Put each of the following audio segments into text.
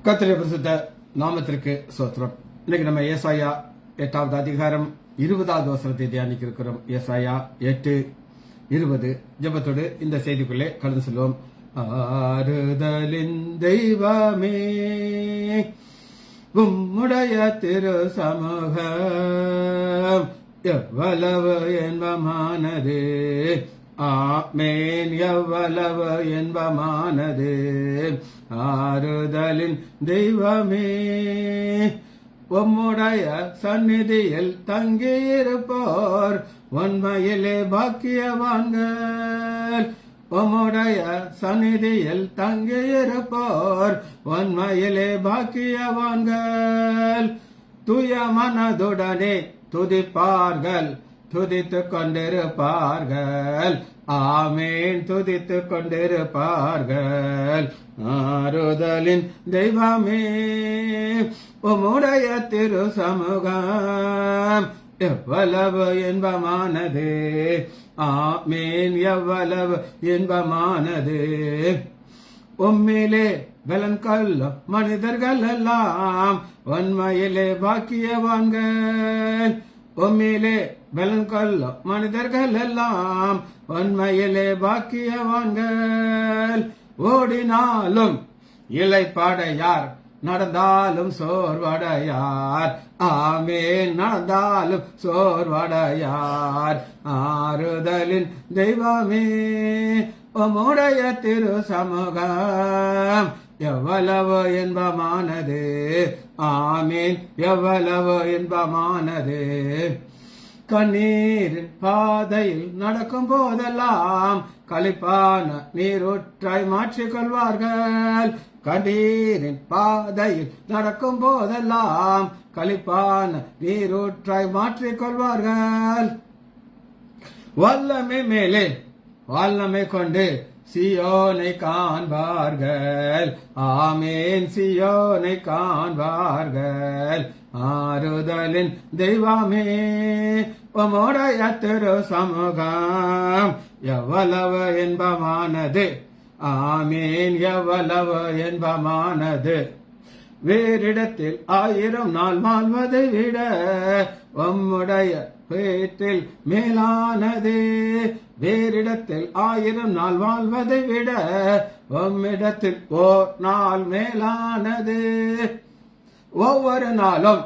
கர்த்தருடைய பரிசுத்த நாமத்திற்கு ஸ்தோத்திரம். இன்னைக்கு நம்ம ஏசாயா 8வது அதிகாரம் 20வது வசனத்தை தியானிக்க இருக்கிறோம். ஏசாயா 8:20 ஜெபத்தோடு இந்த செய்திக்குள்ளே கடந்து செல்வோம். ஆறுதலின் தெய்வமே, உம்முடைய திரு சமூகம் எவ்வளவு இன்பமானது. ஆமேன், எவ்வளவு இன்பமானது. ஆறுதலின் தெய்வமே, உம்முடைய சந்நிதியில் தங்கியிருப்போர் உண்மையிலே பாக்கியவான்கள். உம்முடைய சந்நிதியில் தங்கியிருப்போர் உண்மையிலே பாக்கியவான்கள். தூய மனதுடனே துதிப்பார்கள், துதித்துக் கொண்டிருப்பார்கள். ஆமேன், துதித்துக் கொண்டிருப்பார்கள். ஆறுதலின் தெய்வமே, உம்முடைய திரு சமூகம் எவ்வளவு இன்பமானது. ஆமேன், எவ்வளவு இன்பமானது. உம்மிலே பலன் கொள்ளும் மனிதர்கள் எல்லாம் உண்மையிலே பாக்கியவான்கள். உம்மிலே பலன் கொள்ளும் மனிதர்கள் எல்லாம் உண்மையிலே பாக்கியவான்கள். ஓடினாலும் இளைப்பாடையார், நடந்தாலும் சோர்வடையார். ஆமேன், நடந்தாலும் சோர்வடையார். ஆறுதலின் தெய்வமே, உம்முடைய திரு சமூகம் எவ்வளவு இன்பமானது. ஆமேன், எவ்வளவு இன்பமானது. கண்ணீரின் பாதையில் நடக்கும் போதெல்லாம் களிப்பான நீரூற்றாய் மாற்றிக்கொள்வார்கள். கண்ணீரின் பாதையில் நடக்கும் போதெல்லாம் களிப்பான நீரூற்றாய் மாற்றிக்கொள்வார்கள். வல்லமை மேலே வல்லமை கொண்டு சியோனை காண்பார்கள். ஆமேன், சியோனை காண்பார்கள். ஆறுதலின் தெய்வமே, உம்முடைய திரு சமூகம் எவ்வளவு இன்பமானது. ஆமேன், எவ்வளவு இன்பமானது. வேறிடத்தில் 1000 நாள் வாழ்வதை விட உம்முடைய பேற்றில் மேலானது. வேறிடத்தில் 1000 நாள் வாழ்வதை விட உம்மிடத்தில் ஓர் நாள் மேலானது. ஒவ்வொரு நாளும்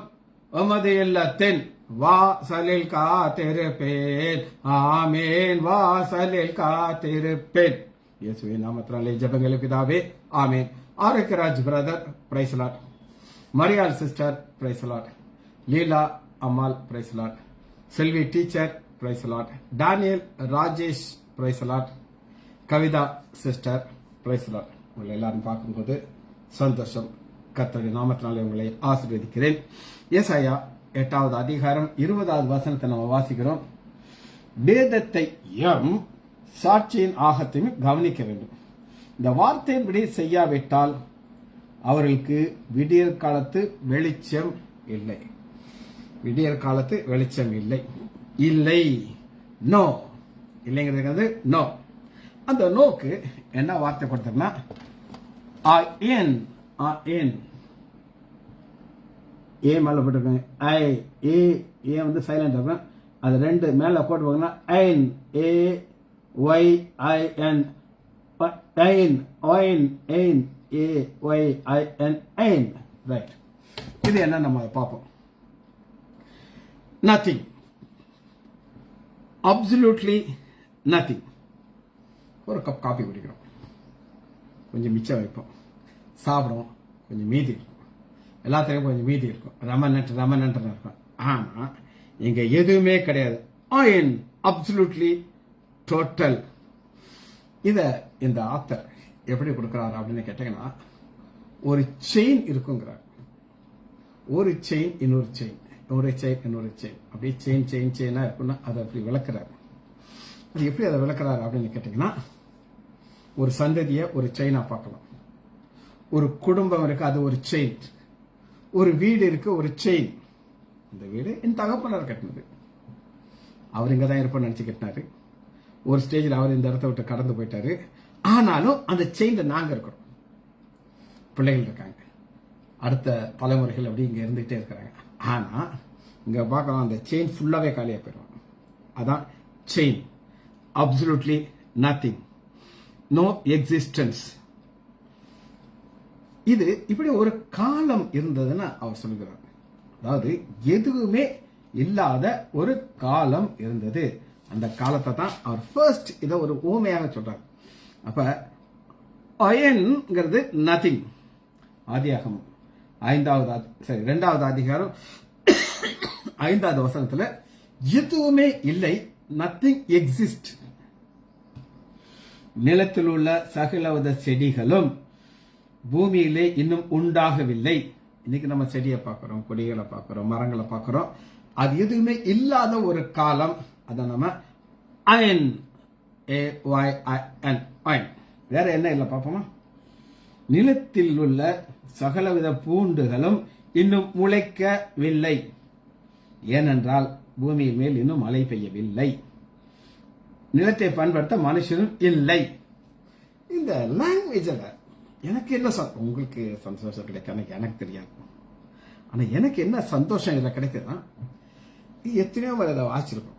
உமது இல்லத்தின் வாசலில் காத்திருப்பேன். ஆமேன், வாசலில் காத்திருப்பேன். இயேசுவின் நாமத்தினாலே ஜெபங்கள் பிதாவே, ஆமேன். Arokiaraj brother, praise Lord. Mariyal sister, praise Lord. Leela Ammal, praise Lord. Selvi teacher, praise Lord. Daniel Rajesh, praise Lord. Kavitha sister, praise Lord. உங்களை எல்லாரும் பார்க்கும்போது சந்தோஷம். கர்த்தருடைய நாமத்தினாலே உங்களை ஆசீர்வதிக்கிறேன். ஏசாயா 8வது அதிகாரம் 20வது வசனத்தை நம்ம வாசிக்கிறோம். வேதத்தை சாட்சியின் ஆகத்தையும் கவனிக்க வேண்டும். இந்த வார்த்தையின்படி செய்யாவிட்டால் அவர்களுக்கு விடியற் காலத்து வெளிச்சம் இல்லை. விடியற் காலத்து வெளிச்சம் இல்லை. இல்லை, நோ. இல்லைங்கிறது நோ. அந்த நோக்கு என்ன வார்த்தை கொடுத்தோம்னா ஏ மேல போட்டிருக்காங்க. ஏ வந்து சைலண்ட் இருக்கும். அது 2 மேல போட்டு போங்கன்னா ஐன், AYIN, AYIN. ரைட். இது என்ன நம்ம பார்ப்போம். Nothing, absolutely nothing. ஒரு கப் காபி குடிக்கிறோம், கொஞ்சம் மிச்சம் வைப்போம், சாப்பிடுவோம், கொஞ்சம் மீதி இருக்கும். எல்லாத்துலேயும் கொஞ்சம் மீதி இருக்கும். ரெமனன்ட் இருக்கும். ஆனா இங்க எதுவுமே கிடையாது. Absolutely total. இந்த ஆத்தர் எப்படி கொடுக்கிறார் அப்படின்னு கேட்டீங்கன்னா, ஒரு செயின் இருக்குங்கிறார். ஒரு செயின் இன்னொரு செயின், ஒரு செயின் இன்னொரு செயின், அப்படியே செயினா இருக்குன்னா அதை அப்படி விளக்குறாரு. அது எப்படி அதை விளக்குறாரு அப்படின்னு கேட்டீங்கன்னா, ஒரு சந்ததியை ஒரு செயினா பார்க்கலாம். ஒரு குடும்பம் இருக்கு, அது ஒரு செயின். ஒரு வீடு இருக்கு, ஒரு செயின். இந்த வீடு என் தகப்பனார் கட்டினது. அவர் இங்க தான் இருப்பான்னு நினைச்சு கட்டினாரு. ஒரு ஸ்டேஜில் அவர் இந்த இடத்த விட்டு கடந்து போயிட்டாரு. ஆனாலும் அந்த செயின்ல நாங்க இருக்கிறோம். பிள்ளைகள் இருக்காங்க, அடுத்த தலைமுறைகள் அப்படி இங்க இருந்துகிட்டே இருக்கிறாங்க. ஆனா இங்க பார்க்கலாம், அந்த செயின் ஃபுல்லாவே காலியா போயிடும். அதான் chain. Absolutely nothing, no existence. இது இப்படி ஒரு காலம் இருந்ததுன்னா அவர் சொல்லுகிறார். அதாவது எதுவுமே இல்லாத ஒரு காலம் இருந்தது. அந்த காலத்தை தான் அவர் ஃபர்ஸ்ட் இதை ஒரு ஊமையாக சொல்றார். அப்ப அயன்ங்கிறது நத்திங். ஆதியாகமம் 2வது அதிகாரம் 5வது வசனத்துல எதுவுமே இல்லை, நத்திங் எக்ஸிஸ்ட். நிலத்தில் உள்ள சகலவித செடிகளும் பூமியிலே இன்னும் உண்டாகவில்லை. இன்னைக்கு நம்ம செடியை பார்க்கிறோம், கொடிகளை பார்க்கிறோம், மரங்களை பார்க்கிறோம். அது எதுவுமே இல்லாத ஒரு காலம். அதை நம்ம அயன், AYIN, அயன். வேற என்ன இல்லை பார்ப்போமா? நிலத்தில் உள்ள சகலவித பூண்டுகளும் இன்னும் முளைக்கவில்லை, ஏனென்றால் பூமியின் மேல் இன்னும் மழை பெய்யவில்லை. நிலத்தை பயன்படுத்த மனுஷனும் இல்லை. இந்த லாங்குவேஜில் எனக்கு என்ன உங்களுக்கு சந்தோஷம் கிடைக்கும் எனக்கு தெரியாது. ஆனா எனக்கு என்ன சந்தோஷம் இதில் கிடைக்குதுன்னா, எத்தனையோ முறை இதை வாசிச்சிருக்கோம்.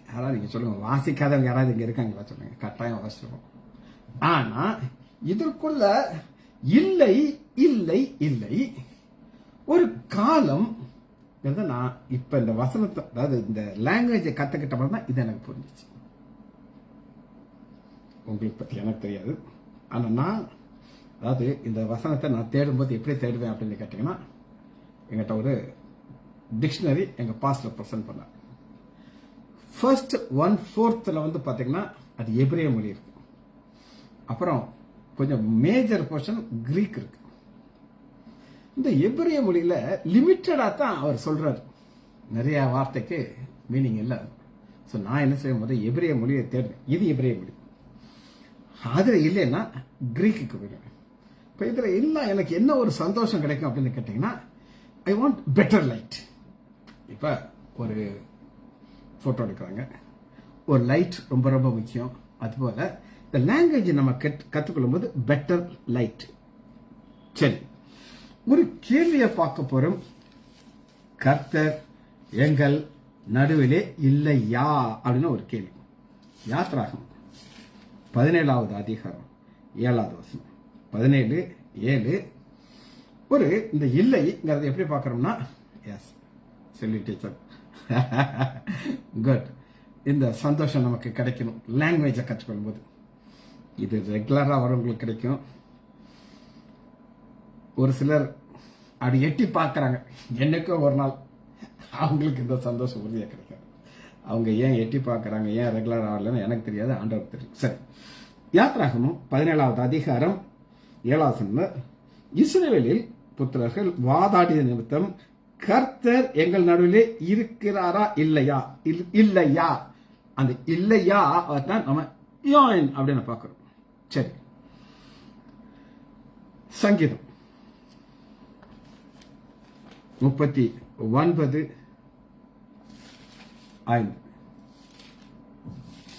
யாராவது நீங்க சொல்லுங்க, வாசிக்காதவங்க யாராவது இங்க இருக்காங்களா சொல்லுங்க. கட்டாயம் வாசிச்சிருக்கோம். ஆனா இதற்குள்ள இல்லை இல்லை இல்லை ஒரு காலம். நான் இப்ப இந்த வசனத்தை, அதாவது இந்த லாங்குவேஜை கத்துக்கிட்ட மாதிரி தான் இது எனக்கு புரிஞ்சிச்சு. உங்களுக்கு பத்தி எனக்கு தெரியாது. ஆனா நான், அதாவது இந்த வசனத்தை நான் தேடும்போது எப்படி தேடுவேன் அப்படின்னு கேட்டீங்கன்னா, எங்கிட்ட ஒரு டிக்ஷனரி எங்க பாஸ்டர் பிரசன்ட் பண்ணார். ஃபர்ஸ்ட் 1/4 வந்து பாத்தீங்கன்னா அது எபிரேய மொழி இருக்கு. அப்புறம் கொஞ்சம் மேஜர் போர்ஷன் கிரீக் இருக்கு. இந்த எபிரேய மொழியில லிமிட்டடா தான் அவர் சொல்றாரு, நிறைய வார்த்தைக்கு மீனிங் இல்லை. ஸோ நான் என்ன செய்யும் போது எபிரேய மொழியை தேடுவேன். இது எபிரேய மொழி, அதுல இல்லைன்னா கிரீக்குக்கு போயிடுவேன். இப்போ இதுல எல்லாம் எனக்கு என்ன ஒரு சந்தோஷம் கிடைக்கும் அப்படின்னு கேட்டீங்கன்னா, ஐ வாண்ட் பெட்டர் லைட். இப்ப ஒரு போட்டோ எடுக்கிறாங்க, ஒரு லைட் ரொம்ப ரொம்ப முக்கியம். அதுபோல இந்த லாங்குவேஜ் நம்ம கற்றுக்கொள்ளும் போது பெட்டர் லைட். சரி, ஒரு கேள்வியை பார்க்க போறோம். கர்த்தர் எங்கள் நடுவிலே இல்லையா அப்படின்னு ஒரு கேள்வி. யாத்ராகமம் 17வது அதிகாரம் 7வது வசனம். 17:7. ஒரு இந்த இல்லைங்கிறத எப்படி பார்க்கறோம்னா, எஸ் சொல்லி டீச்சர் குட். இந்த சந்தோஷம் நமக்கு கிடைக்கணும் லாங்குவேஜை கற்றுக்கொள்ளும் போது. இது ரெகுலரா வரவங்களுக்கு கிடைக்கும். ஒரு சிலர் அப்படி எட்டி பார்க்கறாங்க, என்னைக்கோ ஒரு நாள் அவங்களுக்கு இந்த சந்தோஷம் உறுதியா கிடைக்காது. அவங்க ஏன் எட்டி பார்க்கறாங்க, ஏன் ரெகுலர் ஆகலன்னு எனக்கு தெரியாது, ஆண்டவருக்கு தெரியும். சரி, யாத்ராகமம் 17வது அதிகாரம் 7வது வசனம். இஸ்ரவேலில் புத்திரர்கள் வாதாடிய நிமித்தம் கர்த்தர் எங்கள் நடுவிலே இருக்கிறாரா இல்லையா, இல்லையா, அந்த இல்லையா தான் நம்ம யோன் அப்படின்னு பார்க்கிறோம். சரி, சங்கீதம் 39:5.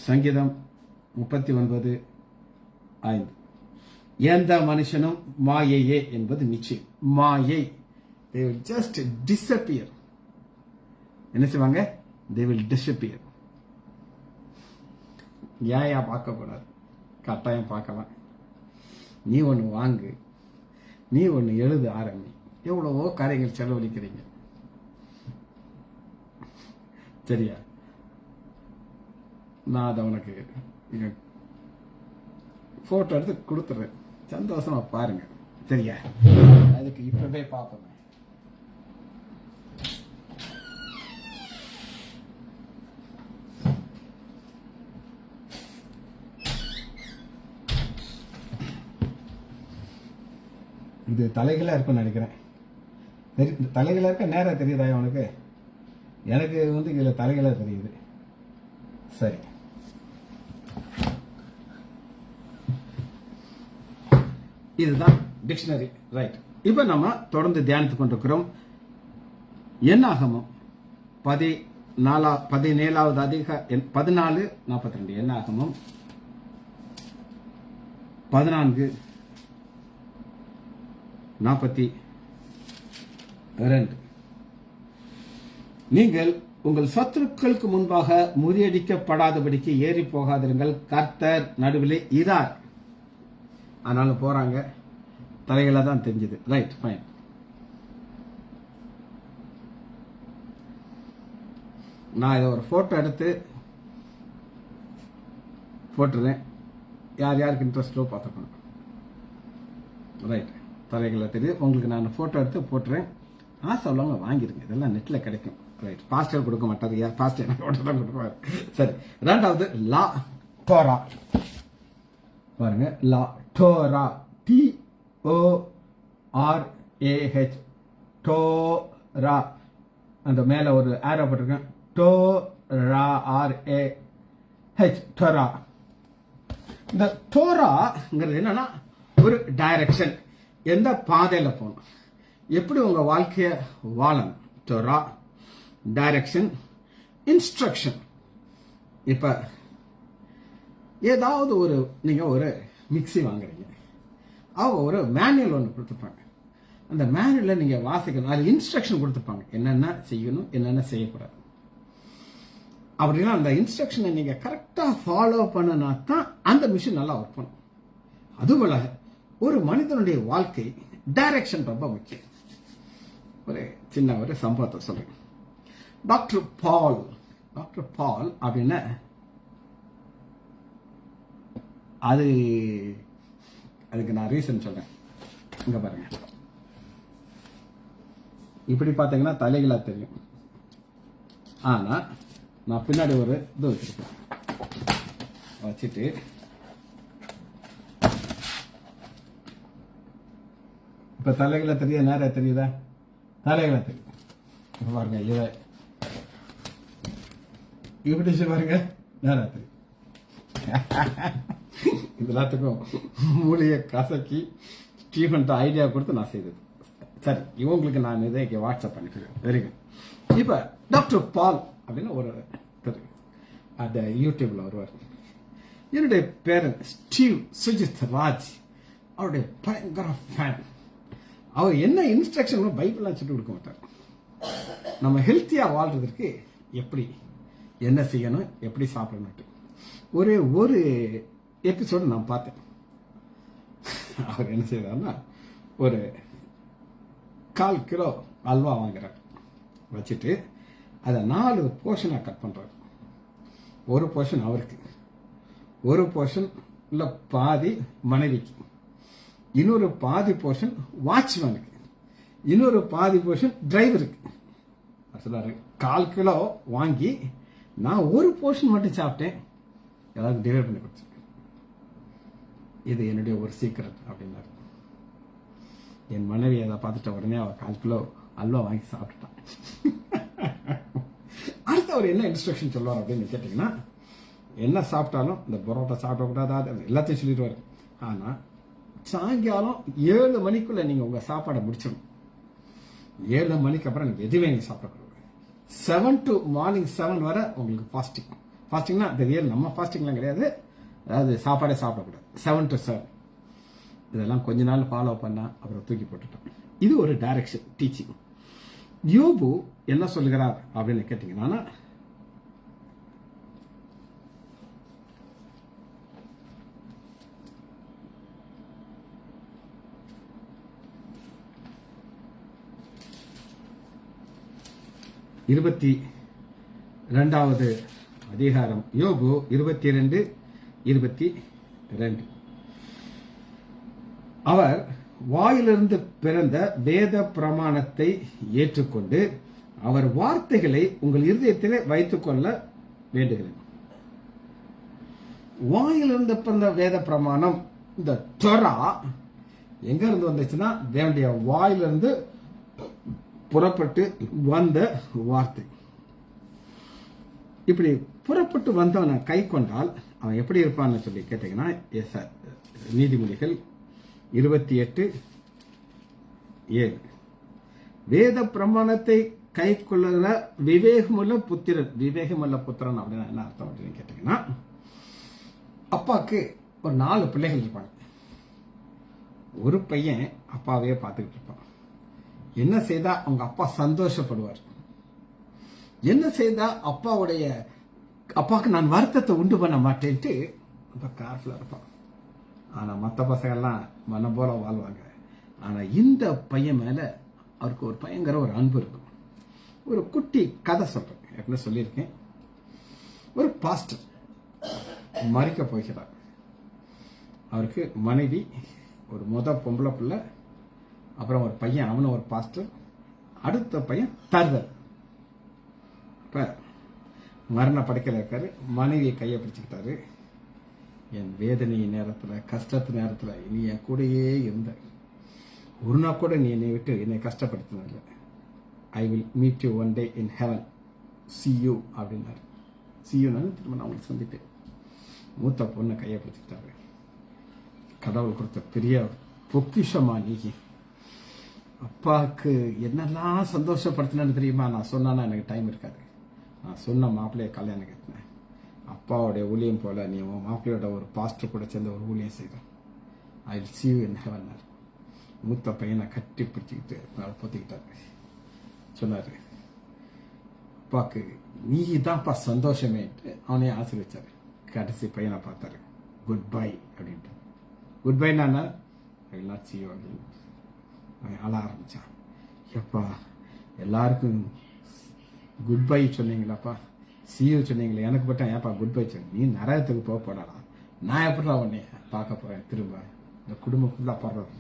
சங்கீதம் 39:5. எந்த மனுஷனும் மாயையே என்பது நிச்சயம். மாயை, they will just disappear. என்ன செய்வாங்க? they will disappear. ஏயா பார்க்க கூடாது? கட்டாயம் பார்க்கலாம். நீ ஒன்று வாங்கு, நீ ஒன்று எழுத ஆரம்பி. எவ்வளவோ காரியங்கள் செலவழிக்கிறீங்க, சரியா? நான் அதை உனக்கு போட்டோ எடுத்து கொடுத்துறேன், சந்தோஷமா பாருங்க, சரியா? அதுக்கு இப்பவே பார்ப்போம். இது தலைகளா இருக்குன்னு நினைக்கிறேன். தலைகளா இருக்க நேரம் தெரியுதா உனக்கு? எனக்கு வந்து இதுல தலைகளா தெரியுது. சரி, இதுதான் டிக்ஷனரி, ரைட்? இப்ப நம்ம தொடர்ந்து தியானித்துக் கொண்டிருக்கிறோம். என்னாகமம் 17வது அதிகாரம் 14:42. என்னாகமம் 14:42. 2, நீங்கள் உங்கள் சத்துருக்களுக்கு முன்பாக முறியடிக்கப்படாதபடிக்கு ஏறி போகாதிருங்கள், கர்த்தர் நடுவிலே இரார். ஆனாலும் போறாங்க, தலைகளா தான் தெரிஞ்சது. Right, fine. நான் இதை ஒரு போட்டோ எடுத்து போட்டுறேன். யார் யாருக்கு இன்ட்ரெஸ்டோ பார்த்துக்கணும். ரைட், தலைகளை தெரியுது உங்களுக்கு. நான் போட்டோ எடுத்து போட்டுறேன். ஆசை உள்ளவங்க வாங்கிருங்க, இதெல்லாம் நெட்ல கிடைக்கும். ரைட், பாஸ்டர் கொடுக்க மாட்டாரு. யார் பாஸ்டர் எனக்கு தான் கொடுப்பாரு. சரி, 2வது லா டோரா. பாருங்க, லா டோரா, TORAH, டோரா. அந்த மேல ஒரு ஆரோ போட்டிருக்கேன், டோரா, RAH, டோரா. இந்த டோராங்கிறது என்னன்னா ஒரு டைரக்ஷன், எந்த பாதையில போகணும், எப்படி உங்க வாழ்க்கைய வாழணும். Dora, direction, instruction. இப்ப ஏதாவது ஒரு நீங்க ஒரு மிக்சி வாங்குறீங்க, அவங்க ஒரு மேனுவல் ஒன்று கொடுத்துருப்பாங்க. அந்த மேனுவல நீங்க வாசிக்கணும், அது இன்ஸ்ட்ரக்ஷன் கொடுத்துருப்பாங்க, என்னென்ன செய்யணும் என்னென்ன செய்யக்கூடாது. அப்படின்னா அந்த இன்ஸ்ட்ரக்ஷனை நீங்க கரெக்டா ஃபாலோ பண்ணினா தான் அந்த மிஷின் நல்லா ஒர்க் பண்ணும். அதுபோல ஒரு மனிதனுடைய வாழ்க்கை டைரக்ஷன் ரொம்ப முக்கியம். ஒரு சின்ன ஒரு சம்பவத்தை சொல்றேன். டாக்டர் பால் அப்படின்னா அதுக்கு நான் ரீசன் சொல்றேன். இங்க பாருங்க, இப்படி பாத்தீங்கன்னா தலைகளா தெரியும். ஆனா நான் பின்னாடி ஒரு இது வச்சிருக்கேன், வச்சுட்டு இப்ப தலைகளை தெரியுது, நேரம் தெரியுதா? தலைகளை தெரியுது. பாருங்க, இதை இப்படி பாருங்க, நேரம் தெரியும். இது எல்லாத்துக்கும் மூளையை கசக்கி ஸ்டீஃபன் ஐடியா கொடுத்து நான் செய்தது. சரி, இவங்களுக்கு நான் இதை வாட்ஸ்அப் பண்ணிக்கிறேன். Very good. இப்ப டாக்டர் பால் அப்படின்னு ஒரு அந்த யூடியூப்ல வருவார். என்னுடைய பேரன் ஸ்டீவ் சுஜித் ராஜ், அவருடைய பயங்கர ஃபேன். அவர் என்ன இன்ஸ்ட்ரக்ஷன் பைபிள்லாம் சொல்லி கொடுக்க மாட்டார். நம்ம ஹெல்த்தியா வாழ்றதுக்கு எப்படி என்ன செய்யணும், எப்படி சாப்பிடணும், ஒரு எபிசோடு நான் பார்த்தேன். அவர் என்ன செய்யறாருன்னா, ஒரு 1/4 கிலோ அல்வா வாங்குறாரு, வச்சுட்டு அதை 4 போர்ஷனா கட் பண்றாரு. ஒரு போர்ஷன் அவருக்கு, ஒரு போர்ஷன் இல்ல பாதி மனைவிக்கு, இன்னொரு பாதி போர்ஷன் வாட்ச்மேனுக்கு, இன்னொரு பாதி போர்ஷன் டிரைவருக்கு. சொல்றாரு, 1/4 கிலோ வாங்கி நான் ஒரு போர்ஷன் மட்டும் சாப்பிட்டேன், எல்லாருக்கும் டிவைட் பண்ணி கொடுத்து. இது என்னுடைய ஒரு சீக்கிரம் அப்படின்னாரு. என் மனைவி அதை பார்த்துட்ட உடனே அவ 1/4 கிலோ அல்வா வாங்கி சாப்பிட்டுட்டான். அடுத்து அவர் என்ன இன்ஸ்ட்ரக்ஷன் சொல்லுவார் அப்படின்னு கேட்டீங்கன்னா, என்ன சாப்பிட்டாலும் இந்த பரோட்டா சாப்பிடக்கூடாது எல்லாத்தையும் சொல்லிடுவாரு. ஆனா சாயங்காலம் 7 மணிக்குள்ள நீங்க உங்க சாப்பாடை முடிச்சிடணும். 7 மணிக்கு அப்புறம் நீங்க எதுவுமே நீங்க சாப்பிடக்கூடாது. 7 to மார்னிங் 7 வரை உங்களுக்கு ஃபாஸ்டிங். ஃபாஸ்டிங்னா அது ரியல் நம்ம ஃபாஸ்டிங்லாம் கிடையாது, அதாவது சாப்பாடே சாப்பிடக்கூடாது. 7 to 7 இதெல்லாம் கொஞ்ச நாள் ஃபாலோ பண்ணா அப்புறம் தூக்கி போட்டுட்டோம். இது ஒரு டைரக்ஷன் டீச்சிங். யோபு என்ன சொல்லுகிறார் அப்படின்னு கேட்டீங்கன்னா, இருபத்தி 2வது அதிகாரம், யோபு 22:22. அவர் வாயிலிருந்து பிறந்த வேத பிரமாணத்தை ஏற்றுக்கொண்டு அவர் வார்த்தைகளை உங்கள் இருதயத்திலே வைத்துக் கொள்ள வேண்டுகிறேன். வாயிலிருந்து பிறந்த வேத பிரமாணம், இந்த தொரா எங்க இருந்து வந்துச்சுன்னா தேவனுடைய வாயிலிருந்து புறப்பட்டு வந்த வார்த்தை. இப்படி புறப்பட்டு வந்தவனை கை கொண்டால் அவன் எப்படி இருப்பான்னு சொல்லி கேட்டீங்கன்னா, நீதிமொழிகள் 28:7. வேத பிரமாணத்தை கை கொள்ளுகிற விவேகமுள்ள புத்திரன். விவேகமுள்ள புத்திரன் அப்படின்னா என்ன அர்த்தம் அப்படின்னு கேட்டீங்கன்னா, அப்பாவுக்கு ஒரு 4 பிள்ளைகள் இருப்பாங்க. ஒரு பையன் அப்பாவையே பார்த்துக்கிட்டு இருப்பான், என்ன செய்தா அவங்க அப்பா சந்தோஷப்படுவார், என்ன செய்தா அப்பாவுக்கு நான் வருத்தத்தை உண்டு பண்ண மாட்டேன்ட்டு ரொம்ப கேர்ஃபுல்லா இருப்பான். ஆனா மற்ற பசங்கள்லாம் மனம் போல வாழ்வாங்க. ஆனா இந்த பையன் மேல அவருக்கு ஒரு பயங்கர ஒரு அன்பு இருக்கும். ஒரு குட்டி கதை சொல்றேன், ஏற்கனவே சொல்லியிருக்கேன். ஒரு பாஸ்டர் மறிக்க போகிறார். அவருக்கு மனைவி, ஒரு பொம்பளை பிள்ளை, அப்புறம் ஒரு பையன், அவனும் ஒரு பாஸ்டர், அடுத்த பையன் தருதல். அப்ப மரண படுக்கையில் இருக்காரு. மனைவியை கையை பிடிச்சுக்கிட்டாரு. என் வேதனை நேரத்துல, கஷ்டத்து நேரத்துல நீ என் கூடயே இருந்த, ஒரு நாள் கூட நீ என்னை விட்டு என்னை கஷ்டப்படுத்தின. I will meet you one day in heaven, see you அப்படின்னாரு. see you நான் திரும்ப நான் உங்களுக்கு சந்திப்பேன். மூத்த பொண்ணை கையை பிடிச்சிக்கிட்டாரு. கடவுள் கொடுத்த பெரிய பொக்கிஷமா நீ. அப்பாவுக்கு என்னெல்லாம் சந்தோஷப்படுத்தினு தெரியுமா? நான் சொன்னா எனக்கு டைம் இருக்காது. நான் சொன்ன மாப்பிள்ளைய கல்யாணம் கட்டினேன். அப்பாவுடைய ஊழியம் போல நீ உன் மாப்பிள்ளையோட ஒரு பாஸ்டர் கூட சேர்ந்து ஒரு ஊழியம் செய்கிறேன். I will see you in heaven. மூத்த பையனை கட்டி பிடிச்சிக்கிட்டு பொத்திக்கிட்டாரு. சொன்னாரு, அப்பாவுக்கு நீ தான்ப்பா சந்தோஷமேட்டு அவனையே ஆசீர்வச்சாரு. கடைசி பையனை பார்த்தாரு. குட் பை அப்படின்ட்டு. குட் பை நான் I will not see you அப்படின்னு அவன் அழ ஆரம்பிச்சான். எப்பா எல்லாருக்கும் குட் பை சொன்னீங்களாப்பா, see you சொன்னீங்களே, எனக்கு மட்டும் ஏன்ப்பா குட் பை சொன்ன? நீ நரகத்துக்கு போக போறாடா, நான் எப்படா உன்னை பார்க்க போறேன் திரும்ப? இந்த குடும்பம் ஃபுல்லா போடுறது.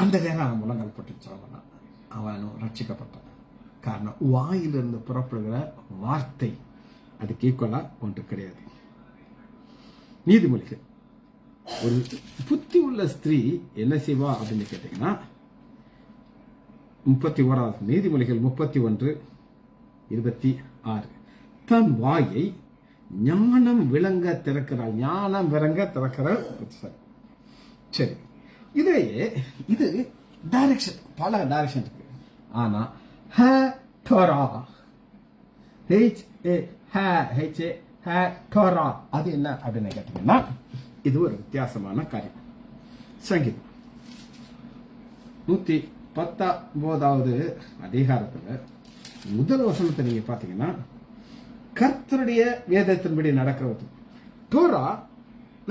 அந்த நேரம் அவன் முழங்கால் போட்டுச்சான். அவனும் ரட்சிக்கப்பட்டான். காரணம், வாயிலிருந்து புறப்படுகிற வார்த்தை அதுக்கு ஈக்குவலா ஒன்று கிடையாது. நீதிமொழிகள், ஒரு புத்தி உள்ள ஸ்திரீ என்ன செய்வா அப்படின்னு கேட்டீங்கன்னா, 31 நீதிமொழிகள் 31:26, தன் வாயை ஞானம் விளங்க திறக்கிறாள். ஞானம் விளங்க திறக்கிறாள். சரி, இது டைரக்ஷன், பல டைரக்ஷன் இருக்கு. ஆனா அது என்ன அப்படின்னு கேட்டீங்கன்னா, இது ஒரு வித்தியாசமான காரியம். சங்கீதம் 119வது அதிகாரத்துல முதல் வசனத்தை நீங்க பாத்தீங்கன்னா, கர்த்தருடைய வேதத்தின்படி நடக்கிறது. டோரா,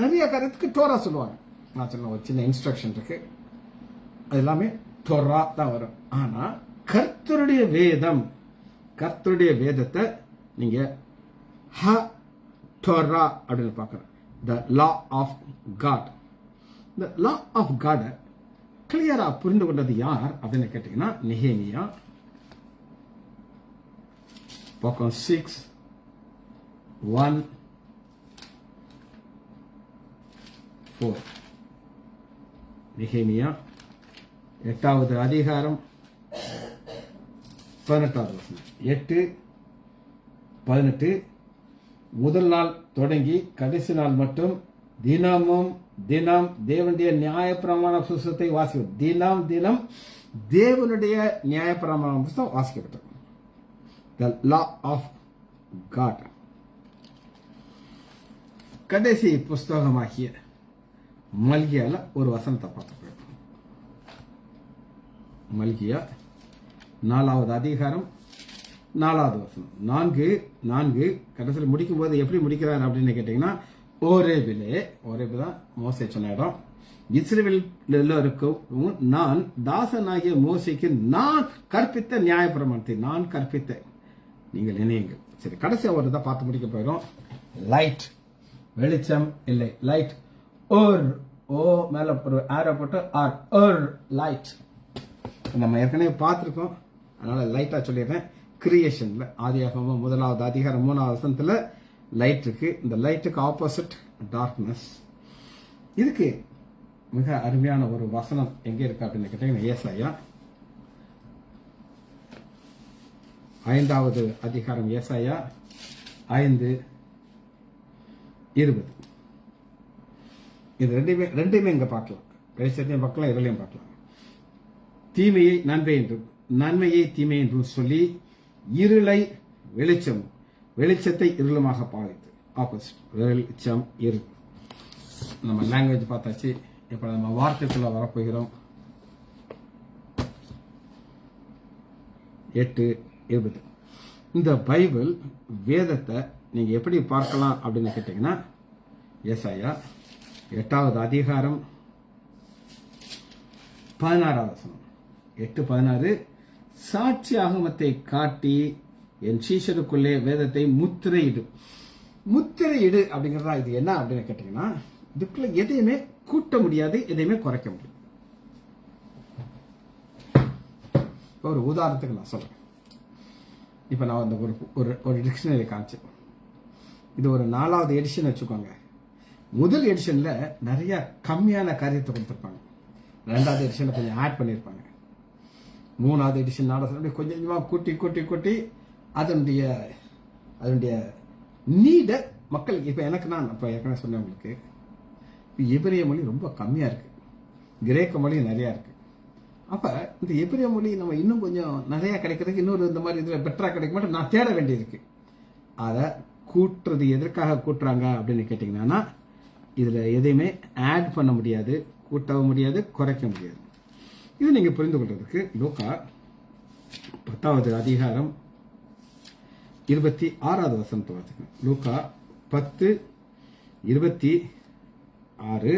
நிறைய காரியத்துக்கு டோரா சொல்லுவாங்க. நான் சொன்ன ஒரு சின்ன இன்ஸ்ட்ரக்ஷன் இருக்கு, அது எல்லாமே டோரா தான் வரும். ஆனா கர்த்தருடைய வேதத்தை நீங்க டோரா அப்படின்னு பார்க்கணும். த லா ஆஃப் காட். இந்த லா ஆஃப் காட் கிளியரா புரிந்து கொண்டது யார் அப்படின்னு கேட்டீங்கன்னா, நெகேமியா பக்கம் 6:1-4. நெகேமியா 8வது அதிகாரம் 18வது வசனம். 8:18, முதல் நாள் தொடங்கி கடைசி நாள் மட்டும் தினம் தேவனுடைய நியாயப்பிரமாண புஸ்தகத்தை வாசிக்கும். தினம் தேவனுடைய நியாயப்பிரமாண புஸ்தகம் வாசிக்கப்பட்டது. The law of God. கடைசி புஸ்தகமாகிய மல்கியால ஒரு வசனத்தை பார்த்து போயிருக்கோம். மல்கியா 4வது அதிகாரம் 4வது வசனம். 4 கடைசியில் முடிக்கும் போது எப்படி முடிக்கிறார் அப்படின்னு கேட்டீங்கன்னா, ஓரேபு தான் மோசே சொன்ன இடம். இஸ்ரவேல் எல்லோருக்கும் நான் தாசனாகிய மோசேக்கு நான் கற்பித்த நியாயப்பிரமாணத்தை நான் கற்பித்தேன், நீங்கள் நினையுங்கள். சரி, கடைசி ஒரு இதை பார்த்து முடிக்க போயிடும். லைட், வெளிச்சம் இல்லை. லைட் ஓ மேல ஒரு ஆரோ போட்டு லைட் நம்ம ஏற்கனவே பார்த்துருக்கோம். அதனால லைட்டா சொல்லிடுறேன். கிரியேஷன்ல ஆதியாகமம் 1வது அதிகாரம் 3வது வசனத்துல லைட் இருக்கு. இந்த லைட்டுக்கு ஆப்போசிட் டார்க்னஸ். இதுக்கு மிக அருமையான ஒரு வசனம் எங்க இருக்கு அப்படின்னு கேட்டீங்கன்னா, ஏசாயா 5வது அதிகாரம், ஏசாயா 5:20. இது ரெண்டுமே இங்க பார்க்கலாம். வெளிச்சத்தையும் பார்க்கலாம், இருளையும் பார்க்கலாம். தீமையை நன்மை என்றும் நன்மையை தீமை என்றும் சொல்லி இருளை வெளிச்சம், வெளிச்சத்தை இருளுமாக பாவித்து. ஆப்போசிட், வெளிச்சம் இருள். நம்ம லாங்குவேஜ் பார்த்தாச்சு. இப்ப நம்ம வார்த்தைக்குள்ள வரப்போகிறோம். 8:20. இந்த பைபிள் வேதத்தை நீங்க எப்படி பார்க்கலாம் அப்படின்னு கேட்டீங்கன்னா, ஏசாயா 8வது அதிகாரம் 16வது வசனம். 8:16, சாட்சி ஆகமத்தை காட்டி என் சீஷருக்குள்ளே வேதத்தை முத்திரையிடு. முத்திரையிடு அப்படிங்கிறதா இது என்ன அப்படின்னு கேட்டீங்கன்னா, இதுக்குள்ள எதையுமே கூட்ட முடியாது, எதையுமே குறைக்க முடியாது. ஒரு உதாரணத்துக்கு நான் சொல்றேன். இப்ப நான் அந்த ஒரு டிக்ஷனரி காமிச்சேன். இது ஒரு 4வது எடிஷன் வச்சுக்கோங்க. முதல் எடிஷன்ல நிறைய கம்மியான காரியத்தை கொடுத்துருப்பாங்க. 2வது எடிஷன்ல கொஞ்சம் ஆட் பண்ணியிருப்பாங்க. 3வது எடிஷன் 4வது கொஞ்சம் கொஞ்சமா கூட்டி அதனுடைய நீட மக்கள். இப்ப எனக்கு நான் இப்ப ஏற்கனவே சொன்னேன் உங்களுக்கு, எபிரேய மொழி ரொம்ப கம்மியா இருக்கு, கிரேக்க மொழி நிறைய இருக்கு. அப்ப இந்த எபிரேய மொழி நம்ம இன்னும் கொஞ்சம் நிறைய கிடைக்கிறதுக்கு இன்னொரு இந்த மாதிரி இதுல பெட்டரா கிடைக்க மாட்டேன், நான் தேட வேண்டியிருக்கு. அதை கூட்டுறது எதற்காக கூட்டுறாங்க அப்படின்னு கேட்டீங்கன்னா, இதுல எதையுமே ஆட் பண்ண முடியாது, கூட்டவும் முடியாது, குறைக்க முடியாது. இது நீங்க புரிந்து கொள்றதுக்கு லூக்கா 10வது அதிகாரம் 26வது வசனத்தை வாசிக்கணும். லூக்கா 10:26.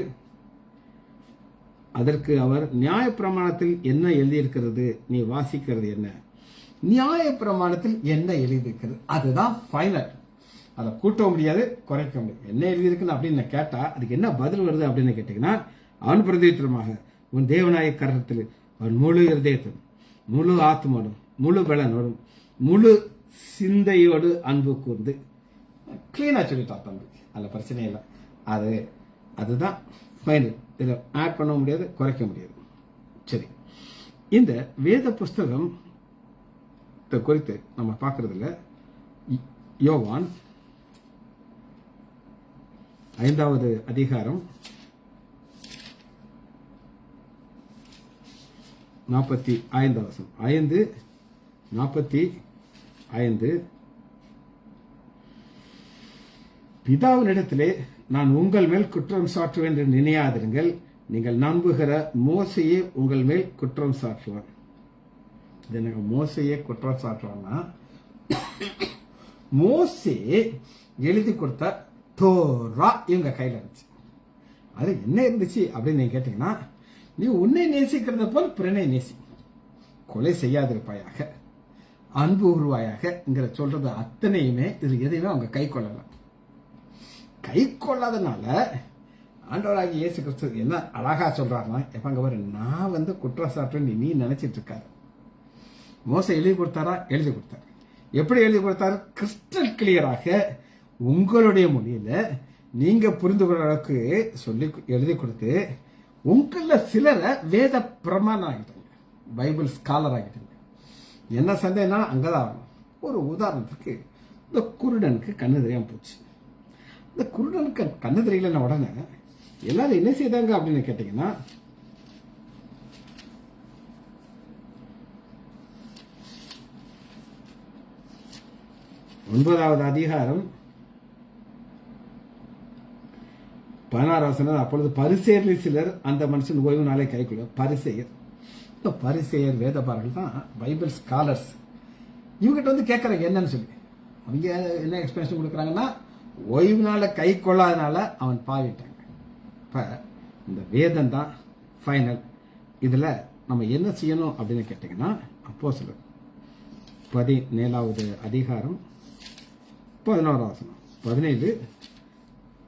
அதற்கு அவர், நியாயப்பிரமாணத்தில் என்ன எழுதியிருக்கிறது, நீ வாசிக்கிறது என்ன? நியாயப்பிரமாணத்தில் என்ன எழுதியிருக்கிறது, அதுதான் ஃபைனல். அதை கூட்டவும் முடியாது, குறைக்க முடியாது. என்ன எழுதியிருக்குன்னு அப்படின்னு கேட்டா அதுக்கு என்ன பதில் வருது அப்படின்னு கேட்டீங்கன்னா, அவன் பிரதித்திரமாக உன் தேவனாய கருத்தில் அவன் முழு இருதயத்தோடும் முழு ஆத்மாவோடும் முழு பலனோடும் முழு சிந்தையோடு அன்பு கூர்ந்து, கிளீனா சொல்லிட்டா தம்பி, அதுல பிரச்சனை இல்லை. அதுதான் ஃபைனல். இதில் ஆட் பண்ண முடியாது, குறைக்க முடியாது. சரி, இந்த வேத புஸ்தகம் குறித்து நம்ம பார்க்கறதுல யோவான் 5வது அதிகாரம் 45வது வசனம். 5:45, பிதாவினிடத்திலே நான் உங்கள் மேல் குற்றம் சாட்டுவேன் என்று நினையாதிருங்கள், நீங்கள் நம்புகிற மோசையே உங்கள் மேல் குற்றம் சாட்டுவார். இது எனக்கு மோசையே குற்றம் சாட்டுவான்னா, மோசே எழுதி கொடுத்த தோரா இவங்க கையில இருந்துச்சு. அது என்ன இருந்துச்சு அப்படின்னு நீங்க கேட்டீங்கன்னா, நீ உன்னை நேசிக்கிறத போல் பிறனை நேசி, கொலை செய்யாதிருப்பாயாக, அன்பு உருவாயாக சொல்றது அத்தனையுமே இது எதையுமே அவங்க கை கொள்ளலாம். கை கொள்ளாதனால ஆண்டவராகிய இயேசு கிறிஸ்து என்ன அழகா சொல்றாருன்னா, எப்பங்க வர நான் குற்றம் சாட்டுன்னு நீ நினைச்சிட்டு இருக்காரு. மோசை எழுதி கொடுத்தாரா? எழுதி கொடுத்தாரு. எப்படி எழுதி கொடுத்தாரு? கிறிஸ்டல் கிளியராக உங்களுடைய மொழியில நீங்க புரிந்து கொள்ள அளவுக்கு சொல்லி எழுதி கொடுத்து, உங்கள சிலரை வேத பிரமாணம் ஆகிட்டாங்க, பைபிள் ஸ்காலர் ஆகிட்டாங்க. என்ன சந்தேகம்னா அங்கதான் ஆகணும். ஒரு உதாரணத்துக்கு, இந்த குருடனுக்கு கண்ணு தெரியாம போச்சு. இந்த குருடனுக்கு கண்ணு தெரியலன்னா உடனே எல்லாரும் என்ன செய்தாங்க அப்படின்னு கேட்டீங்கன்னா, ஒன்பதாவது அதிகாரம் 16 வசனம். அப்பொழுது பரிசேயரில் சிலர் அந்த மனுஷன் ஓய்வு நாளை கைக்குள்ள பரிசேயர். பரிசேயர் வேதபாரர்கள் தான் பைபிள் ஸ்காலர்ஸ். இவங்கிட்ட கேட்கறாங்க என்னன்னு சொல்லி. அவங்க என்ன எக்ஸ்பிளேஷன் கொடுக்குறாங்கன்னா, ஓய்வு நாளை கை கொள்ளாதனால அவன் பாவிட்டாங்க. இப்ப இந்த வேதம் தான் ஃபைனல். இதுல நம்ம என்ன செய்யணும் அப்படின்னு கேட்டீங்கன்னா, அப்போஸ்தலர் 17வது அதிகாரம் 11 வசனம். 17,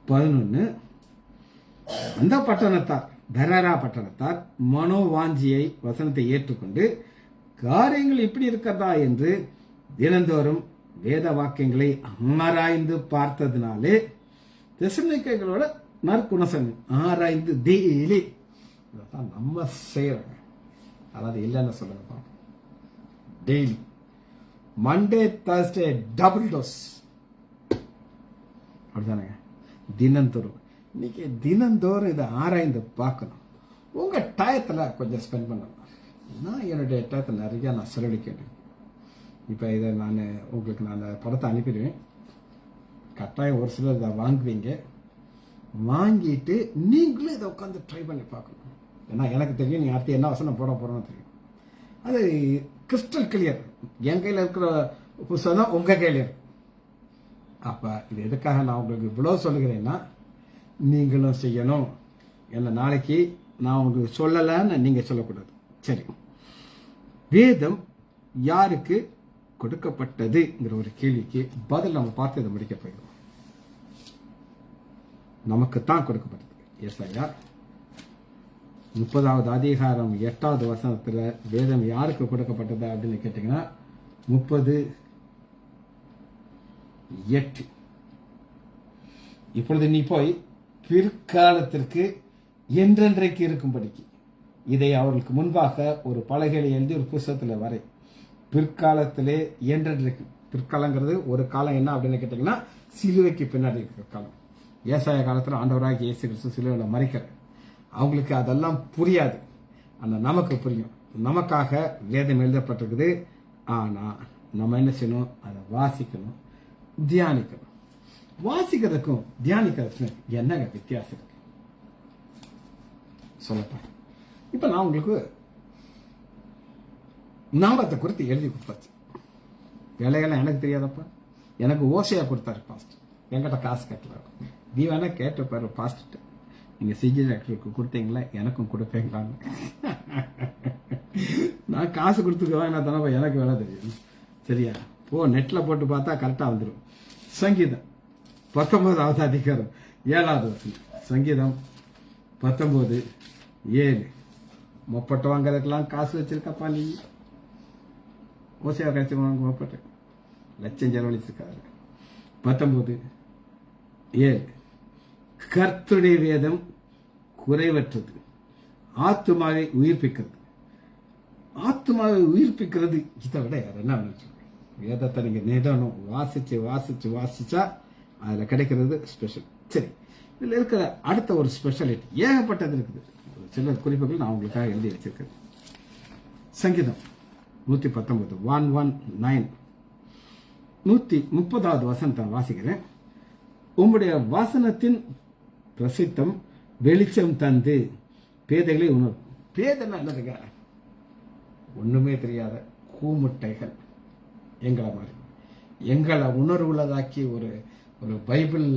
11. அந்த பட்டணத்தார், பெரரா பட்டணத்தார் மனோவாஞ்சியை வசனத்தை ஏற்றுக்கொண்டு காரியங்கள் இப்படி இருக்கிறதா என்று தினந்தோறும் வேத வாக்கியங்களை ஆராய்ந்து பார்த்ததினாலே, தெசலோனிக்கேயர்களோட நற்குணசன் ஆராய்ந்து டெய்லி இதான் நம்ம செய்யறோங்க. அதாவது இல்லைன்னு சொல்லுங்க, daily Monday Thursday double dose, அப்படிதானங்க? தினந்தோறும் இன்னைக்கு தினந்தோறும் இதை ஆராய்ந்து பார்க்கணும். உங்க டயத்துல கொஞ்சம் ஸ்பெண்ட் பண்ணணும். நான் என்னுடைய டயத்தை நிறைய நான் செலவழிக்கிறேன். இப்ப இதை நான் உங்களுக்கு நான் அந்த படத்தை அனுப்பிடுவேன். கட்டாயம் ஒரு சிலர் இதை வாங்குவீங்க. வாங்கிட்டு நீங்களும் இதை உட்காந்து ட்ரை பண்ணி பார்க்கணும். ஏன்னா எனக்கு தெரியும் நீங்க அடுத்து என்ன வசனம் போட போறோம்னு தெரியும். அது கிறிஸ்டல் கிளியர். என் கையில் இருக்கிற புஸ்தகம் தான் உங்க கையில் இருக்கு. அப்ப இது எதுக்காக நான் உங்களுக்கு இவ்வளவு சொல்லுகிறேன்னா, நீங்களும் செய்யணும். என்ன நாளைக்கு நான் உங்களுக்கு சொல்லலன்னு நீங்க சொல்லக்கூடாது. சரி, வேதம் யாருக்கு கொடுக்கப்பட்டதுங்கிற ஒரு கேள்விக்கு பதில் நம்ம பார்த்து இதை முடிக்க போயிடும். நமக்கு தான் கொடுக்கப்பட்டது. ஏசாயா 30வது அதிகாரம் 8வது வசனத்துல வேதம் யாருக்கு கொடுக்கப்பட்டது அப்படின்னு கேட்டீங்கன்னா 30:8. இப்பொழுது நீ போய் பிற்காலத்திற்கு என்றென்றைக்கு இருக்கும்படிக்கு இதை அவர்களுக்கு முன்பாக ஒரு பலகையில் எழுதி ஒரு புஸ்தகத்தில் வரை. பிற்காலத்திலே என்றென்றைக்கு, பிற்காலங்கிறது ஒரு காலம் என்ன அப்படின்னு கேட்டீங்கன்னா சிலுவைக்கு பின்னாடி இருக்கிற காலம். ஏசாய காலத்தில் ஆண்டவராக இயேசு கிறிஸ்து சிலுவையில் மறிக்கிறார். அவங்களுக்கு அதெல்லாம் புரியாது, ஆனால் நமக்கு புரியும். நமக்காக வேதம் எழுதப்பட்டிருக்குது. ஆனால் நம்ம என்ன செய்யணும்? அதை வாசிக்கணும், தியானிக்கணும். வாசிக்கிறதுக்கும் தியானிக்கிறதுக்கும் என்னங்க வித்தியாசம் இருக்கு சொல்லப்பா? இப்ப நான் உங்களுக்கு நாமத்தை குறித்து எழுதி கொடுத்தாச்சு. வேலையெல்லாம் எனக்கு தெரியாதப்பா. எனக்கு ஓசையா கொடுத்தாரு பாஸ்ட். என்கிட்ட காசு கட்டல. நீ வேணா கேட்டுப்பாரு பாஸ்ட், நீங்க சிஜி டாக்டருக்கு கொடுத்தீங்களா, எனக்கும் கொடுப்பீங்களான்னு. நான் காசு கொடுத்துக்க வேணா தானப்பா, எனக்கு வேலை தெரியும். சரியா? போ, நெட்ல போட்டு பார்த்தா கரெக்டா வந்துடும். சங்கீதம் 19வது அதிகாரம் 7வது வசனம். சங்கீதம் 19:7. முப்பட்டு வாங்கறதுக்கெல்லாம் காசு வச்சிருக்கப்பா நீ. ஓசையா கழிச்சு முப்பட்டு லட்சம் செலவழிச்சிருக்காரு. 19:7. கர்த்தருடைய வேதம் குறைவற்றது, ஆத்துமாவை உயிர்ப்பிக்கிறது. ஆத்துமாவை உயிர்ப்பிக்கிறது இதை விட யார் என்ன வேணும்? வேதத்தை நீங்க நிதனும் வாசிச்சு வாசிச்சு வாசிச்சா அதுல கிடைக்கிறது ஸ்பெஷல். சரி, இதுல இருக்கிற அடுத்த ஒரு ஸ்பெஷாலிட்டி ஏகப்பட்டது இருக்குது. சில குறிப்புகள் நான் உங்களுக்காக எழுதி வச்சிருக்கேன். சங்கீதம் 119 119 130வது வசனத்தை வாசிக்கிறேன். உம்முடைய வாசனத்தின் பிரசித்தம் வெளிச்சம் தந்து பேதைகளை உணர்வு. பேதைன்னா என்னதுங்க? ஒண்ணுமே தெரியாத கூமுட்டைகள் எங்களை மாதிரி. எங்களை உணர்வுள்ளதாக்கி ஒரு ஒரு பைபிள்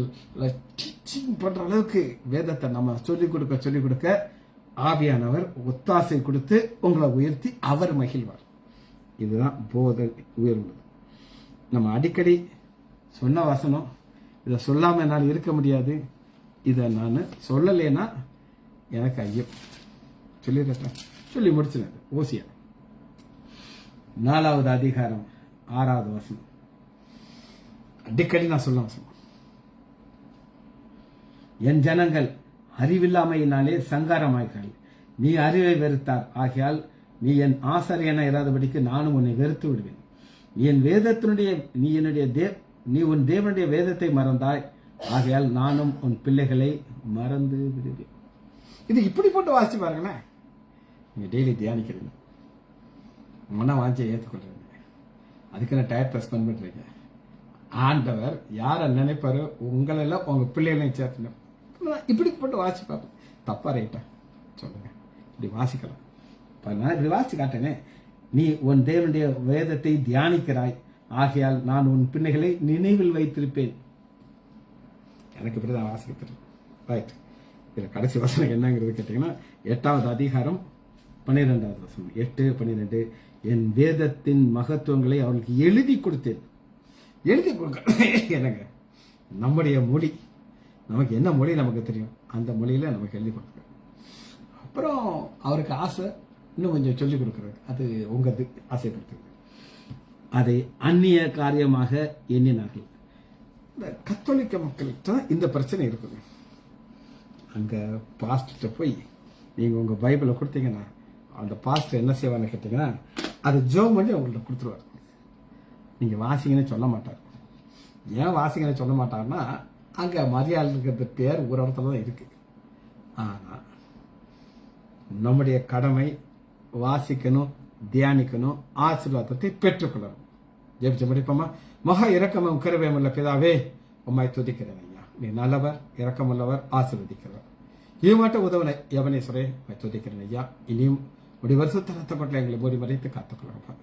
டீச்சிங் பண்ற அளவுக்கு வேதத்தை நம்ம சொல்லிக் கொடுக்க ஆவியானவர் ஒத்தாசை கொடுத்து உங்களை உயர்த்தி அவர் மகிழ்வார். இதுதான் போதை உயர்வு. நம்ம அடிக்கடி சொன்ன வசனம், இதை சொல்லாம என்னால் இருக்க முடியாது. இதை நான் சொல்லலைன்னா எனக்கு ஐயம். சொல்லிடுறேன், சொல்லி முடிச்சுனது. ஓசியா 4வது அதிகாரம் 6வது வசனம். அடிக்கடி நான் சொல்ல வசனம். என் ஜனங்கள் அறிவில்லாமையினாலே சங்காரமாய்கள். நீ அறிவை வெறுத்தார் ஆகையால் நீ என் ஆசாரியனா இராதபடிக்கு நானும் உன்னை வெறுத்து விடுவேன். நீ உன் தேவனுடைய வேதத்தை மறந்தாய் ஆகையால் நானும் உன் பிள்ளைகளை மறந்து விடுவேன். இது இப்படி போட்டு வாசிச்சு பாருங்களேன். நீங்க டெய்லி தியானிக்கிறீங்க, மன வாஞ்சியை ஏற்றுக்கொள்றீங்க, அதுக்கு நான் டயத்தை ஸ்பெண்ட் பண்றீங்க. ஆண்டவர் யாரை நினைப்பாரு? உங்களெல்லாம் உங்க பிள்ளைகளையும் சேர்த்து இப்படி போட்டு வாசிச்சு பார்ப்பேன். தப்பா ரைட்டா சொல்லுங்க? இப்படி வாசிக்கலாம். நான் இப்படி வாசிச்சு காட்டேனே. நீ உன் தேவனுடைய வேதத்தை தியானிக்கிறாய் ஆகையால் நான் உன் பிள்ளைகளை நினைவில் வைத்திருப்பேன். எனக்கு இப்படிதான் வாசிக்க தெரியும். ரைட். இதுல கடைசி வசனம் என்னங்கிறது கேட்டீங்கன்னா 8வது அதிகாரம் 12வது வசனம். 8:12. என் வேதத்தின் மகத்துவங்களை அவளுக்கு எழுதி கொடுத்தேன். எழுதி கொடுக்க என்னங்க? நம்முடைய மொழி, நமக்கு என்ன மொழி நமக்கு தெரியும், அந்த மொழியில நமக்கு எழுதி கொடுக்க. அப்புறம் அவருக்கு ஆசை இன்னும் கொஞ்சம் சொல்லிக் கொடுக்கறது. அது உங்க ஆசைப்படுத்துறது. அதை அந்நிய காரியமாக எண்ணினார்கள். இந்த கத்தோலிக்க மக்கள்கிட்ட இந்த பிரச்சனை இருக்குங்க. அங்க பாஸ்டர்கிட்ட போய் நீங்க உங்க பைபிளை கொடுத்தீங்கன்னா அந்த பாஸ்டர் என்ன செய்வான்னு கேட்டீங்கன்னா அது ஜோம் பண்ணி அவங்கள்ட்ட கொடுத்துருவாரு. நீங்க வாசிங்கன்னு சொல்ல மாட்டார். ஏன் வாசிங்கன்னு சொல்ல மாட்டாருன்னா அங்க மரியாதை இருக்கிறது பேர் ஒரு இடத்துல தான் இருக்கு. ஆனா நம்முடைய கடமை வாசிக்கணும், தியானிக்கணும், ஆசீர்வாதத்தை பெற்றுக்கொள்ளணும். ஜெபிச்சு முடிப்போமா? மகா இரக்கமும் கிருபையும் உள்ள பிதாவே, உம்மை துதிக்கிறேன் ஐயா. நீ நல்லவர், இரக்கமுள்ளவர், ஆசீர்வதிக்கிறவர். இவமாட்ட உதவனை எவனேஸ்வரே உம்மை துதிக்கிறேன் ஐயா. இனியும் ஒரு வருஷத்தை ரத்தப்பட்ட எங்களை மூடி மறைத்து காத்துக்கொள்ளுங்க.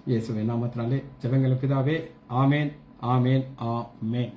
இயேசுவின் நாமத்தினாலே ஜெபங்கள் பிதாவே. ஆமேன், ஆமேன், ஆமேன்.